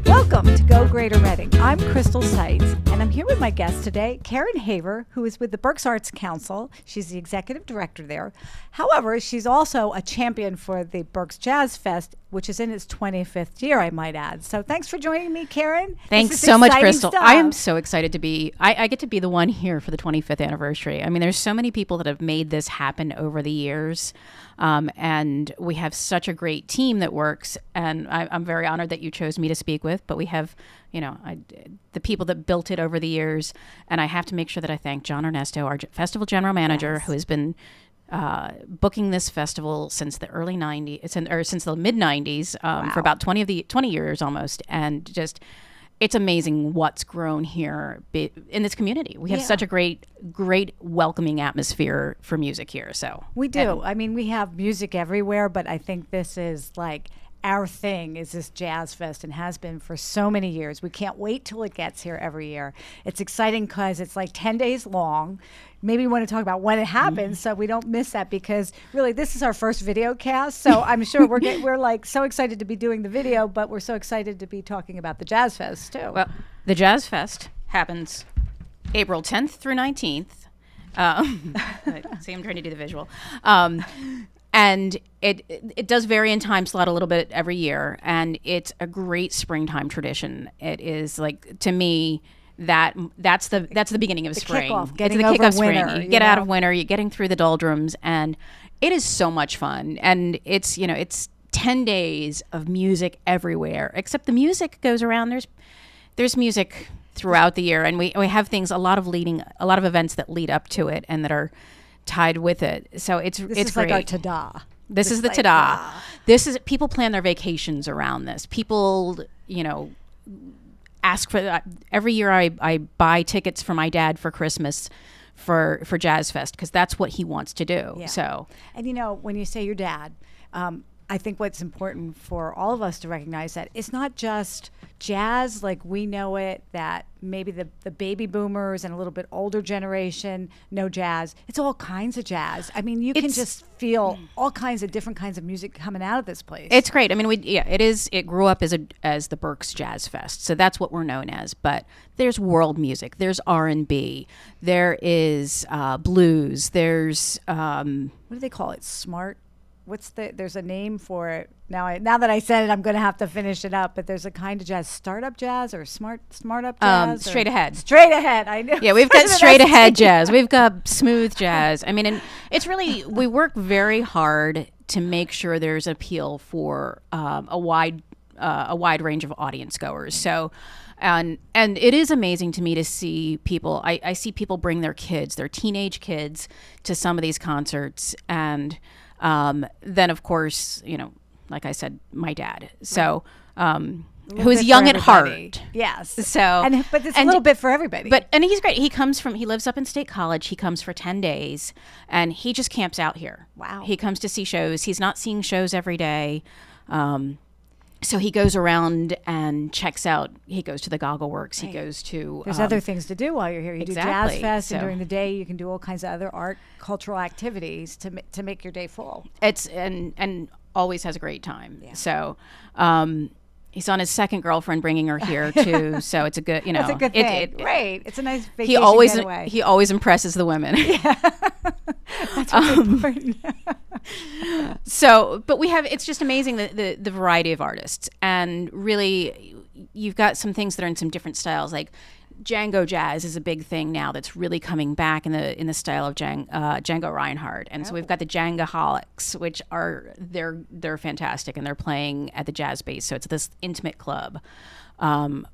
Welcome to Go Greater Reading. I'm Crystal Seitz, and I'm here with my guest today, Karen Haver, who is with the Berks Arts Council. She's the executive director there. However, she's also a champion for the Berks Jazz Fest, which is in its 25th year, I might add. So thanks for joining me, Karen. Thanks so much, Crystal. I am so excited to be, I get to be the one here for the 25th anniversary. I mean, there's so many people that have made this happen over the years. And we have such a great team that works, and I'm very honored that you chose me to speak with, but we have, you know, the people that built it over the years, and I have to make sure that I thank John Ernesto, our festival general manager, who has been booking this festival since the early 90s, or since the mid 90s, for about 20 years almost, and just, it's amazing what's grown here in this community. We have such a great welcoming atmosphere for music here. So we do. I mean, we have music everywhere, but I think this is like our thing, is this Jazz Fest, and has been for so many years. We can't wait till it gets here every year. It's exciting because it's like 10 days long. Maybe we want to talk about when it happens so we don't miss that, because really this is our first video cast. So I'm sure we're like so excited to be doing the video, but we're so excited to be talking about the Jazz Fest too. Well, the Jazz Fest happens April 10th through 19th. See, I'm trying to do the visual. And it does vary in time slot a little bit every year, and it's a great springtime tradition. It is, like, to me, that's the beginning of spring. Kickoff, it's the kickoff spring. You get out of winter, you're getting through the doldrums, and it is so much fun. And it's, you know, it's 10 days of music everywhere, except the music goes around. There's music throughout the year, and we have things, a lot of events that lead up to it and that are tied with it. So it's great. Like our ta-da. This is the like, ta-da. This is, people plan their vacations around this. People, you know, ask for that. Every year I buy tickets for my dad for Christmas for Jazz Fest, because that's what he wants to do. Yeah. So, and you know, when you say your dad, I think what's important for all of us to recognize that it's not just jazz like we know it, that maybe the baby boomers and a little bit older generation know jazz. It's all kinds of jazz. I mean, you can just feel all kinds of different kinds of music coming out of this place. It's great. I mean, it grew up as the Berks Jazz Fest. So that's what we're known as. But there's world music, there's R&B, there is blues, there's what do they call it? There's a name for it. Now that I said it, I'm going to have to finish it up, but there's a kind of jazz, startup jazz or smart up jazz. Straight ahead. Straight ahead. I know. Yeah, we've got straight ahead jazz. We've got smooth jazz. I mean, and it's really, we work very hard to make sure there's appeal for a wide range of audience goers. So, and it is amazing to me to see people, I see people bring their kids, their teenage kids, to some of these concerts. And then, of course, you know, like I said, my dad. So, who's young at heart. Yes. So, but it's a little bit for everybody. And he's great. He lives up in State College. He comes for 10 days, and he just camps out here. Wow. He comes to see shows. He's not seeing shows every day. So he goes around and checks out. He goes to the Goggle Works. Right. He goes to... There's other things to do while you're here. You do Jazz Fest, and during the day you can do all kinds of other art, cultural activities to make your day full. It's and always has a great time. Yeah. So he's on his second girlfriend bringing her here too. So it's a good, you know. That's a good thing. Right. It's a nice vacation getaway. He always impresses the women. Yeah. That's what's important. So, but it's just amazing the variety of artists, and really you've got some things that are in some different styles. Like Django jazz is a big thing now that's really coming back in the style of Django Reinhardt. And so we've got the Djangoholics, which they're fantastic, and they're playing at the Jazz Base. So it's this intimate club.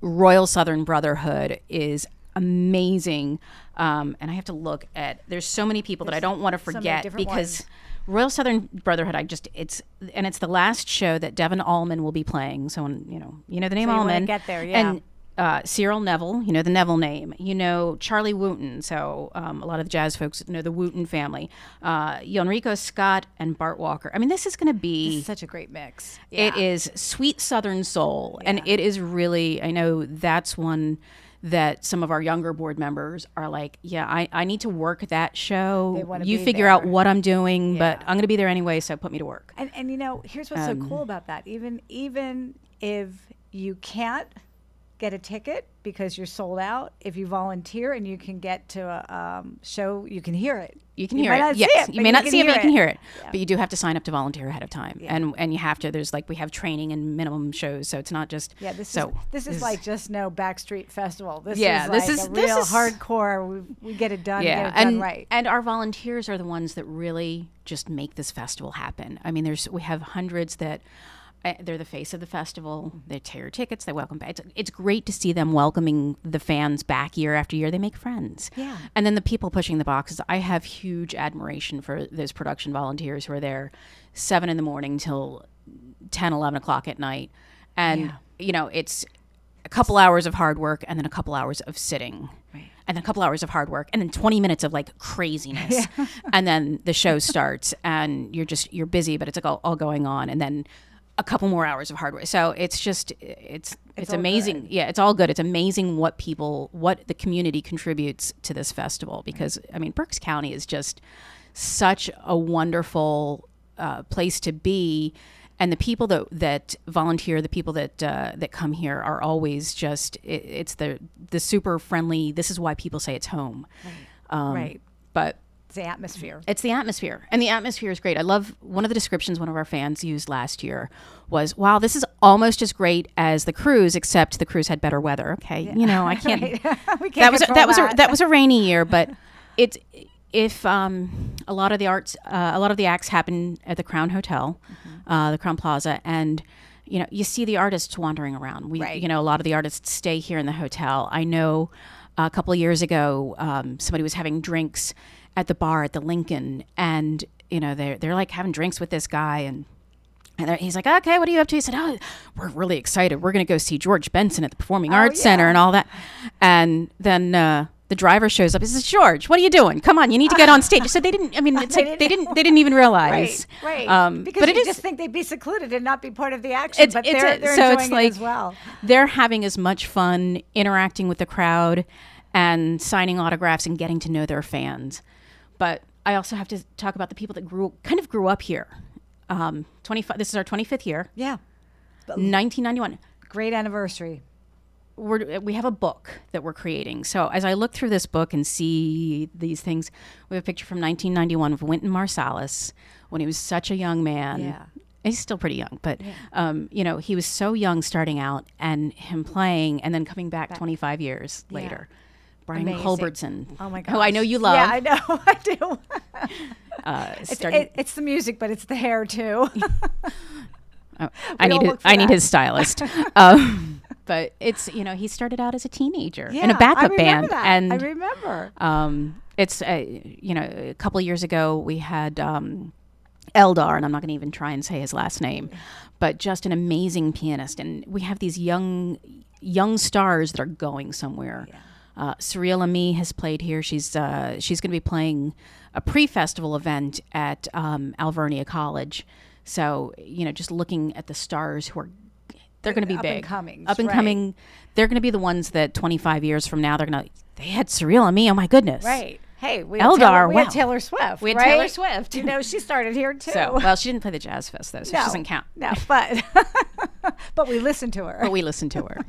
Royal Southern Brotherhood is amazing. And I have to look at, there's so many people that I don't want to forget, because ones. Royal Southern Brotherhood, it's the last show that Devon Allman will be playing. So, you know the name so Allman. Get there, yeah. And Cyril Neville, you know the Neville name. You know Charlie Wooten. So a lot of the jazz folks know the Wooten family. Enrico Scott and Bart Walker. I mean, this is going to be such a great mix. Yeah. It is sweet Southern soul, and it is really. I know that's one that some of our younger board members are like, yeah, I need to work that show. You figure there. out what I'm doing, but I'm going to be there anyway, so put me to work. And you know, here's what's so cool about that. Even if you can't get a ticket because you're sold out, if you volunteer and you can get to a show, you can hear it. You can hear it. Yes, you may not see it, but you can hear it. Yeah. But you do have to sign up to volunteer ahead of time, and you have to. There's like we have training and minimum shows, so it's not just. Yeah, this is like just no backstreet festival. This is a real hardcore. We get it done. Yeah, get it done right. And our volunteers are the ones that really just make this festival happen. I mean, we have hundreds that. They're the face of the festival. They tear tickets. They welcome back. It's great to see them welcoming the fans back year after year. They make friends. Yeah. And then the people pushing the boxes. I have huge admiration for those production volunteers who are there 7 a.m. till 10, 11 o'clock at night. And, you know, it's a couple hours of hard work and then a couple hours of sitting. Right. And then a couple hours of hard work and then 20 minutes of like craziness. And then the show starts and you're busy, but it's like all going on. And then a couple more hours of hard work. So it's just, it's amazing. Good. Yeah, it's all good. It's amazing what the community contributes to this festival because, I mean, Berks County is just such a wonderful place to be. And the people that volunteer, the people that come here are always just, it's the super friendly, this is why people say it's home. Right. Right. But it's the atmosphere. It's the atmosphere. And the atmosphere is great. I love one of the descriptions one of our fans used last year was, wow, this is almost as great as the cruise, except the cruise had better weather. Okay. Yeah. You know, I can't. We can't that was a rainy year, but if a lot of the acts happen at the Crown Hotel, the Crown Plaza, and you know, you see the artists wandering around. You know, a lot of the artists stay here in the hotel. I know a couple of years ago, somebody was having drinks at the bar at the Lincoln, and you know they're like having drinks with this guy, and he's like, okay, what are you up to? He said, oh, we're really excited. We're going to go see George Benson at the Performing Arts Center and all that. And then the driver shows up. He says, George, what are you doing? Come on, you need to get on stage. I said they didn't. I mean, it's like they didn't even realize. Right. Because but you just think they'd be secluded and not be part of the action. But they're enjoying it as well. They're having as much fun interacting with the crowd and signing autographs and getting to know their fans. But I also have to talk about the people that grew up here. 25. This is our 25th year. Yeah. 1991. Great anniversary. We have a book that we're creating. So as I look through this book and see these things, we have a picture from 1991 of Wynton Marsalis when he was such a young man. Yeah. He's still pretty young, but you know, he was so young starting out, and him playing and then coming back 25 years later. Brian Culbertson, oh my gosh, who I know you love. Yeah, I know, I do. It's the music, but it's the hair too. I need his stylist. But it's, you know, he started out as a teenager in a backup band, and I remember. It's you know, a couple of years ago we had Eldar, and I'm not going to even try and say his last name, but just an amazing pianist, and we have these young stars that are going somewhere. Yeah. Surreal Ami has played here. She's going to be playing a pre-festival event at Alvernia College. So, you know, just looking at the stars who are, they're going to be big. Up and coming. They're going to be the ones that 25 years from now, they had Surreal Ami. Oh my goodness. Right. Hey, we Eldar, had Taylor Swift. We had Taylor Swift. You know, she started here too. So, well, she didn't play the Jazz Fest though, so she doesn't count. No, but but we listened to her.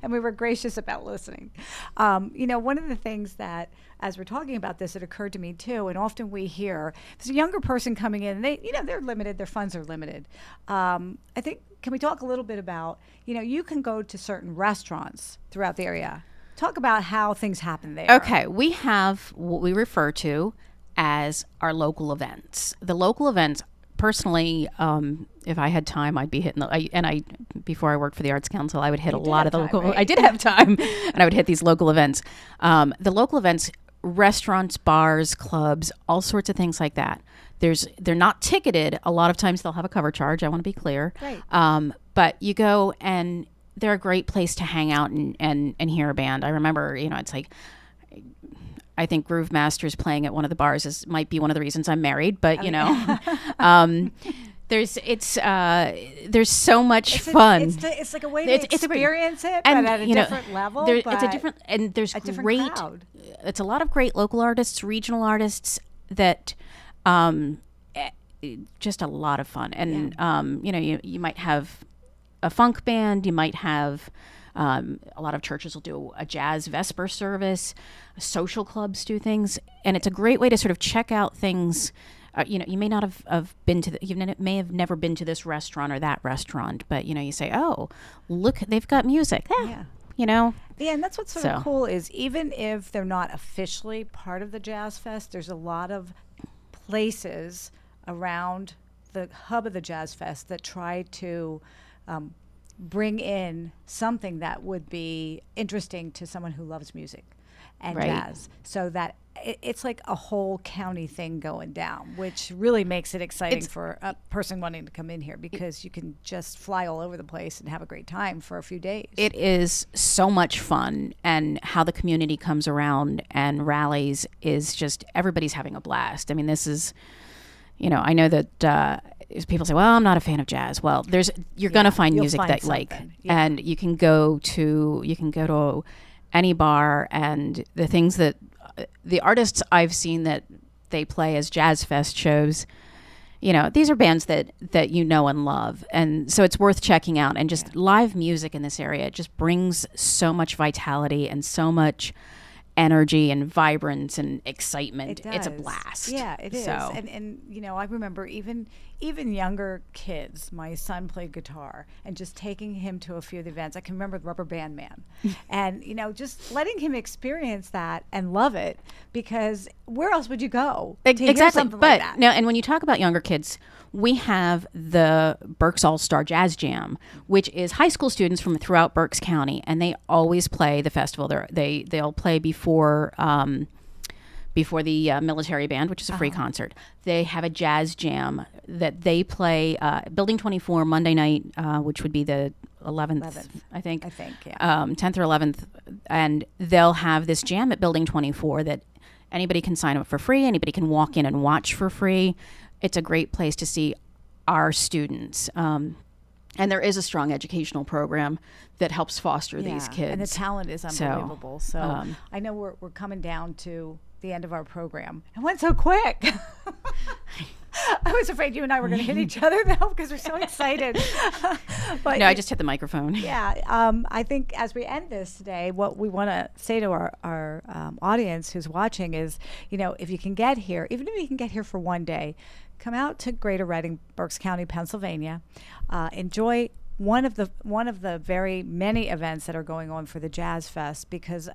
And we were gracious about listening. You know, one of the things that, as we're talking about this, it occurred to me too, and often we hear there's a younger person coming in, and they're limited, their funds are limited. I think, can we talk a little bit about, you know, you can go to certain restaurants throughout the area. Talk about how things happen there. Okay, we have what we refer to as our local events. The local events, personally, if I had time, I'd be hitting before I worked for the Arts Council, I would hit a lot of the local. Right? I did have time, and I would hit these local events. The local events, restaurants, bars, clubs, all sorts of things like that. They're not ticketed. A lot of times they'll have a cover charge. I want to be clear. Right. But you go, and they're a great place to hang out and hear a band. I remember, you know, it's like, I think Groove Masters playing at one of the bars might be one of the reasons I'm married, but you know, there's so much fun. It's like a way to experience it, but at a different level. It's a different, and there's a different great. crowd. It's a lot of great local artists, regional artists that, just a lot of fun. And you might have a funk band. You might have a lot of churches will do a jazz vesper service. Social clubs do things, and it's a great way to sort of check out things. You may not have been to you may have never been to this restaurant or that restaurant, but you say, oh, look, they've got music. Yeah. Yeah, and that's what's sort of cool is even if they're not officially part of the Jazz Fest, there's a lot of places around the hub of the Jazz Fest that try to bring in something that would be interesting to someone who loves music and jazz, so that it's like a whole county thing going down, which really makes it exciting for a person wanting to come in here, because you can just fly all over the place and have a great time for a few days. It is so much fun, and how the community comes around and rallies is just, everybody's having a blast. I mean, this is, I know that people say, well, I'm not a fan of jazz. Well, you're going to find music that you like, and you can go to any bar, and the things that the artists I've seen that they play as Jazz Fest shows, these are bands that and love. And so it's worth checking out. And just live music in this area, it just brings so much vitality and so much energy and vibrance and excitement. It's a blast. Yeah, it is. And I remember even younger kids, my son played guitar, and just taking him to a few of the events. I can remember the Rubber Band Man, and just letting him experience that and love it, because where else would you go to hear something like that? Now, and when you talk about younger kids, we have the Berks All-Star Jazz Jam, which is high school students from throughout Berks County, and they always play the festival. They'll play before the military band, which is a free concert. They have a jazz jam that they play Building 24 Monday night, which would be the 11th, I think, yeah. 10th or 11th. And they'll have this jam at Building 24 that anybody can sign up for free. Anybody can walk in and watch for free. It's a great place to see our students. And there is a strong educational program that helps foster these kids. And the talent is unbelievable. So I know we're coming down to the end of our program. It went so quick. I was afraid you and I were going to hit each other now, because we're so excited. But no, I just hit the microphone. Yeah. I think as we end this today, what we want to say to our audience who's watching is, if you can get here, even if you can get here for one day, come out to Greater Reading, Berks County, Pennsylvania. Enjoy one of the very many events that are going on for the Jazz Fest, because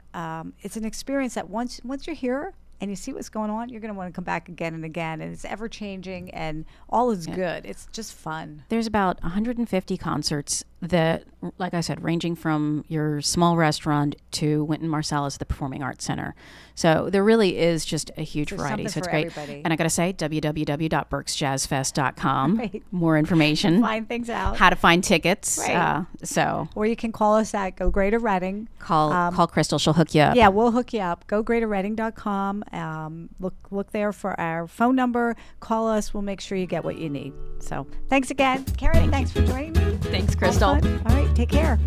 it's an experience that once you're here and you see what's going on, you're going to want to come back again and again, and it's ever changing, and all is good. It's just fun. There's about 150 concerts that, like I said, ranging from your small restaurant to Wynton Marsalis, the Performing Arts Center. So there really is just a huge variety. So it's great. Everybody. And I got to say, www.berksjazzfest.com. Right. More information. Find things out. How to find tickets. Right. Or you can call us at Go Greater Reading. Call Crystal. She'll hook you up. Yeah, we'll hook you up. GoGreaterReading.com. Look there for our phone number. Call us. We'll make sure you get what you need. So thanks again. Karen, thanks for joining me. Thanks, Crystal. All right, take care.